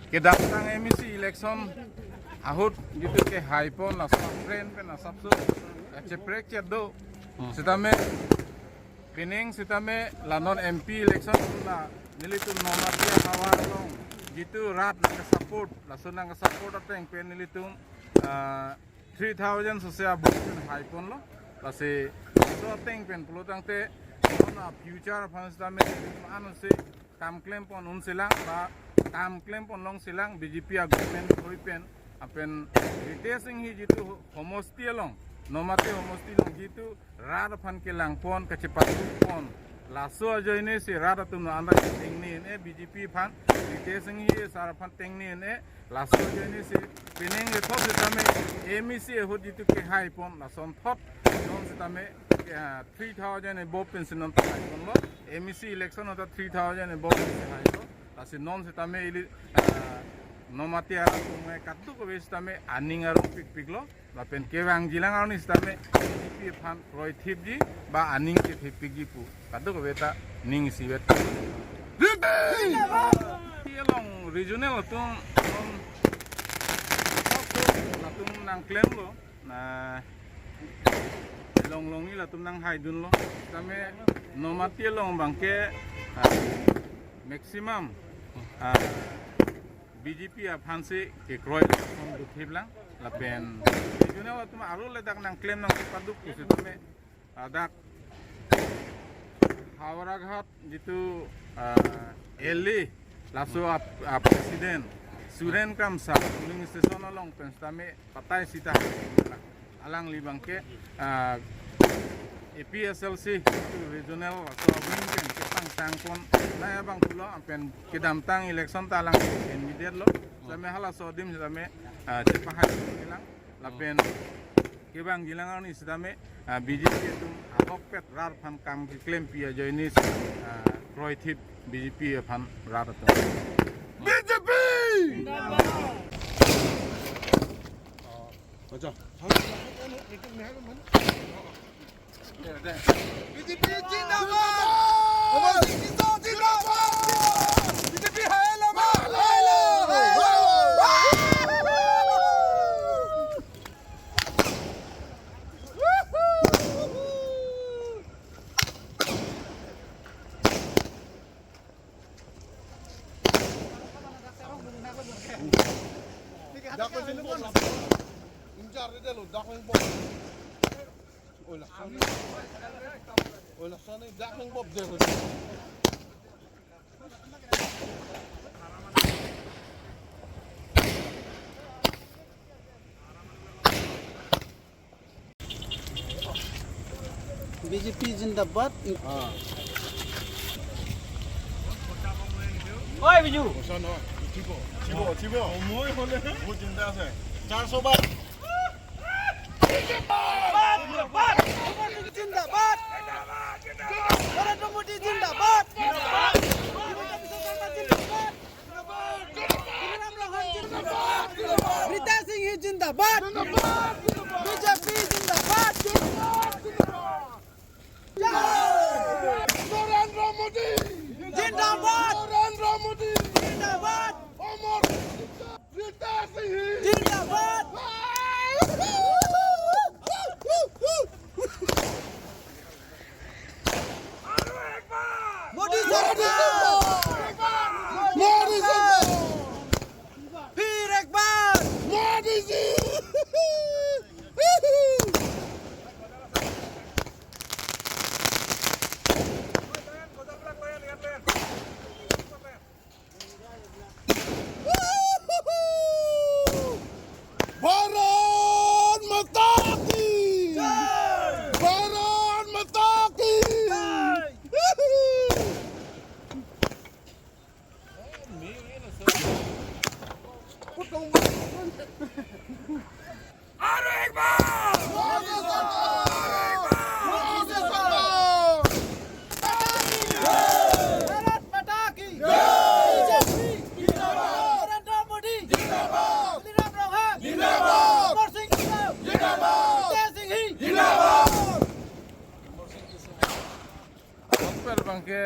Kedatang emisi election ahut gitu ke hypon asal friend pen asap su ceprek cedo sitame pining sitame lanon MP election na nilitu nomor dia hawar long gitu rat na support lasun na support ateng pen nilitu 3000 sosya bukan hypon lo lase itu ateng pen pelutang te na future fans tame anu se kam claim pon un silang ba kam claim pon long silang BJP government hoipen apen retesing hi jitu homosti long nomate homosti long jitu rad fan ke lang pon kecepat pon laso joine si rad tum anda tingni ne BJP fan retesing hi sar fan tingni ne laso joine si pining le thot tame MEC ho jitu ke hai pon lason thot non tame 3000 above pension on lo MEC election ota 3000 above pension hai lo asi non tame ili nomati ara tumai katu ko bes tame aning aro pik lo lapen kewang jilang aro ni tame BJP fan roi thipji ba aning ke thipik ji pu katu ko beta ning siwet long regional tum latung nang claim lo na long ni latung nang haidun lo tame nomati long bangke maximum BJP fancy ke kroy on duthiblang lapen regional tuma aro ledak nang claim nang paduk kusitame adak Hawaraghat jitu Eli laso presiden Suren Kamsa polling station along penstame patai sita alang libangke APSLC regional atau mungkin ketang tangkon na bang pulo apen kedamtang election talang immediate lo same hala sodim same cepahat hilang lapen kebang gilangan ni sedame BJP itu apopet rar pan kam claim pia joinis proitip BJP pan rar to BJP 맞아 BJP 진다바 어머니 진다바 BJP 하일라마 Dakon sino po? Injar ide lo, dakon po. Ola sana dakon po de. BJP जिंदाबाद हां ओए बिजू ओसनो चिबो मोय होले वो जिंदा আছে 400 बार जिंदाबाद जिंदाबाद नरेंद्र मोदी जिंदाबाद जिंदाबाद रीता सिंह जिंदाबाद बीजेपी जिंदाबाद नरेंद्र मोदी जिंदाबाद नरेंद्र मोदी जिंदाबाद अमर रीता सिंह जिंदाबाद मोदी सरकार मोदी सरकार फिर एक बार मोदी जी angke